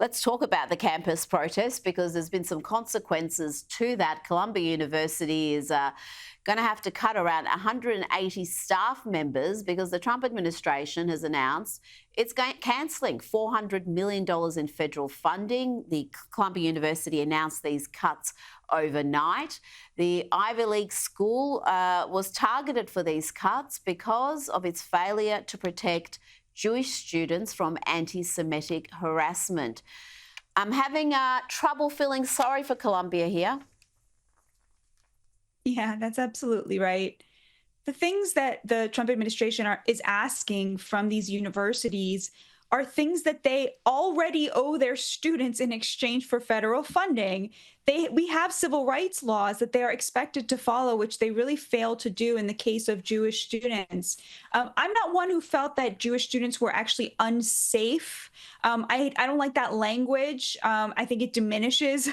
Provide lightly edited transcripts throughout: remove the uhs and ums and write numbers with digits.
Let's talk about the campus protest because there's been some consequences to that. Columbia University is going to have to cut around 180 staff members because the Trump administration has announced it's cancelling $400 million in federal funding. The Columbia University announced these cuts overnight. The Ivy League school was targeted for these cuts because of its failure to protect Jewish students from anti-Semitic harassment. I'm having trouble feeling sorry for Columbia here. Yeah, that's absolutely right. The things that the Trump administration is asking from these universities are things that they already owe their students in exchange for federal funding. We have civil rights laws that they are expected to follow, which they really fail to do in the case of Jewish students. I'm not one who felt that Jewish students were actually unsafe. I don't like that language. I think it diminishes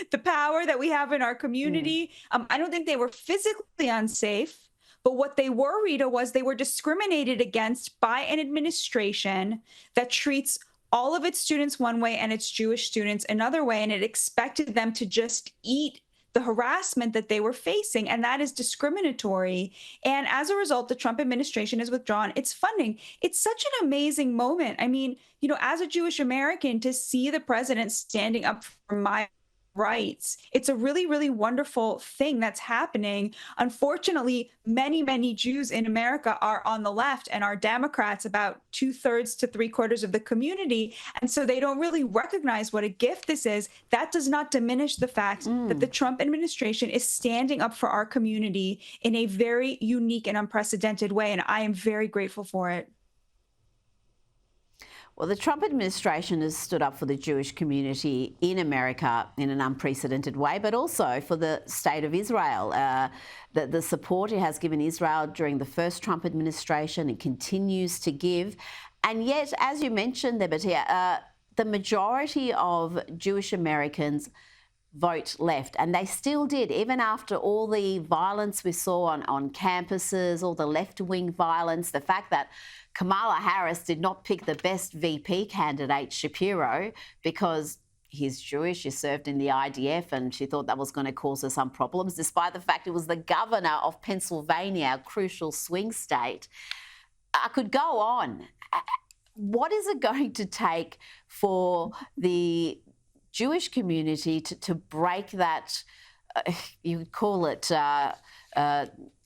the power that we have in our community. I don't think they were physically unsafe. But what they were, Rita, was they were discriminated against by an administration that treats all of its students one way and its Jewish students another way, and it expected them to just eat the harassment that they were facing, and that is discriminatory. And as a result, the Trump administration has withdrawn its funding. It's such an amazing moment. I mean, as a Jewish American, to see the president standing up for my rights. It's a really, really wonderful thing that's happening. Unfortunately, many, many Jews in America are on the left and are Democrats, about 2/3 to 3/4 of the community. And so they don't really recognize what a gift this is. That does not diminish the fact that the Trump administration is standing up for our community in a very unique and unprecedented way. And I am very grateful for it. Well, the Trump administration has stood up for the Jewish community in America in an unprecedented way, but also for the state of Israel. The support it has given Israel during the first Trump administration, it continues to give. And yet, as you mentioned there, Batya, the majority of Jewish Americans vote left, and they still did, even after all the violence we saw on campuses, all the left-wing violence, the fact that Kamala Harris did not pick the best VP candidate, Shapiro, because he's Jewish, he served in the IDF, and she thought that was going to cause her some problems, despite the fact it was the governor of Pennsylvania, a crucial swing state. I could go on. What is it going to take for the Jewish community to break that, you would call it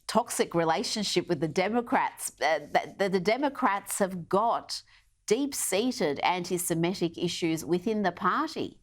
toxic relationship with the Democrats? The Democrats have got deep-seated anti-Semitic issues within the party.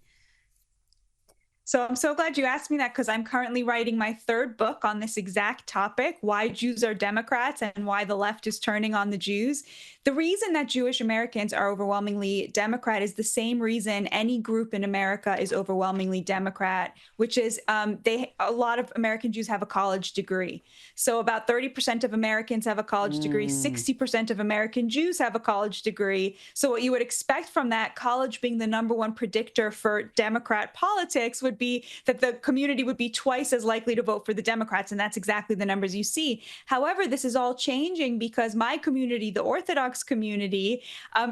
So I'm so glad you asked me that, because I'm currently writing my third book on this exact topic, why Jews are Democrats and why the left is turning on the Jews. The reason that Jewish Americans are overwhelmingly Democrat is the same reason any group in America is overwhelmingly Democrat, which is a lot of American Jews have a college degree. So about 30% of Americans have a college degree, 60% of American Jews have a college degree. So what you would expect from that, college being the #1 predictor for Democrat politics, would be that the community would be twice as likely to vote for the Democrats, and that's exactly the numbers you see. However, this is all changing because my community, the Orthodox community,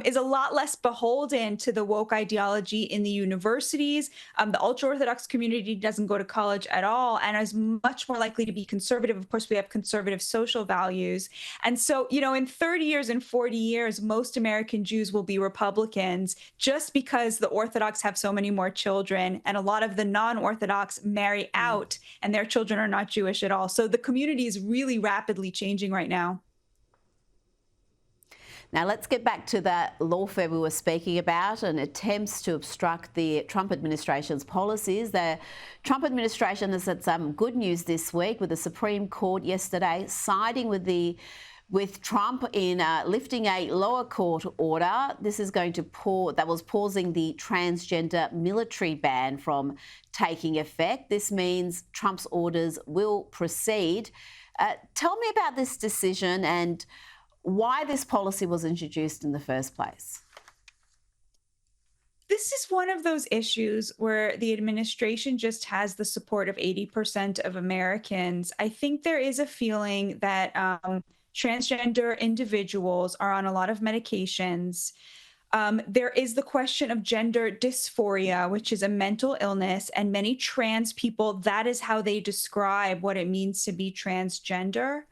is a lot less beholden to the woke ideology in the universities. The ultra-Orthodox community doesn't go to college at all and is much more likely to be conservative. Of course, we have conservative social values. And so, in 30 years and 40 years, most American Jews will be Republicans just because the Orthodox have so many more children, and a lot of the non-Orthodox marry out and their children are not Jewish at all. So the community is really rapidly changing right now. Now, let's get back to that lawfare we were speaking about and attempts to obstruct the Trump administration's policies. The Trump administration has had some good news this week, with the Supreme Court yesterday siding with Trump in lifting a lower court order. This is going to that was pausing the transgender military ban from taking effect. This means Trump's orders will proceed. Tell me about this decision and why this policy was introduced in the first place. This is one of those issues where the administration just has the support of 80% of Americans. I think there is a feeling that transgender individuals are on a lot of medications There is the question of gender dysphoria, which is a mental illness, and many trans people, that is how they describe what it means to be transgender.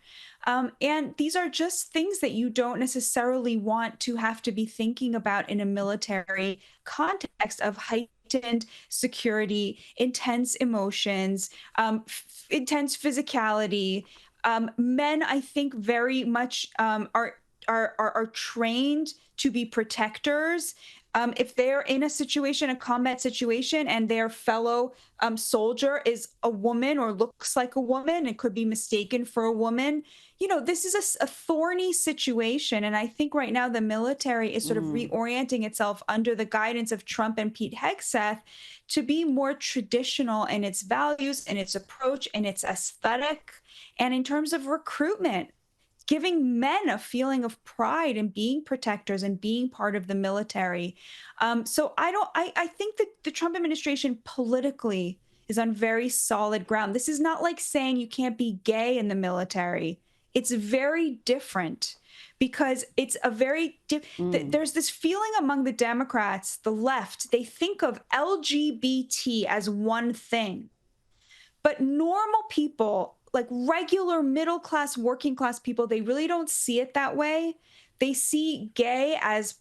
And these are just things that you don't necessarily want to have to be thinking about in a military context of heightened security, intense emotions, intense physicality. Men, I think, very much are trained to be protectors. If they're in a situation, a combat situation, and their fellow soldier is a woman or looks like a woman and could be mistaken for a woman, this is a thorny situation. And I think right now the military is sort of reorienting itself under the guidance of Trump and Pete Hegseth to be more traditional in its values and its approach and its aesthetic. And in terms of recruitment, giving men a feeling of pride in being protectors and being part of the military. So I think that the Trump administration politically is on very solid ground. This is not like saying you can't be gay in the military. It's very different because it's a very, there's this feeling among the Democrats, the left, they think of LGBT as one thing. But normal people, like regular middle class, working class people, they really don't see it that way. They see gay as,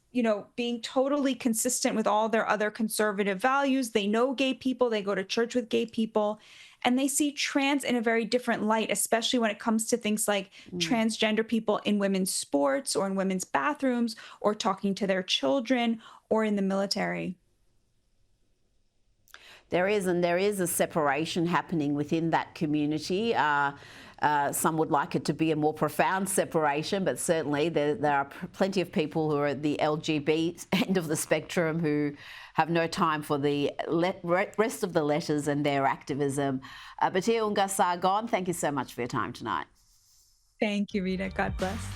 being totally consistent with all their other conservative values. They know gay people, they go to church with gay people, and they see trans in a very different light, especially when it comes to things like transgender people in women's sports or in women's bathrooms or talking to their children or in the military. There is a separation happening within that community. Some would like it to be a more profound separation, but certainly there are plenty of people who are at the LGB end of the spectrum who have no time for the rest of the letters and their activism. Batya Ungar-Sargon, thank you so much for your time tonight. Thank you, Rita. God bless.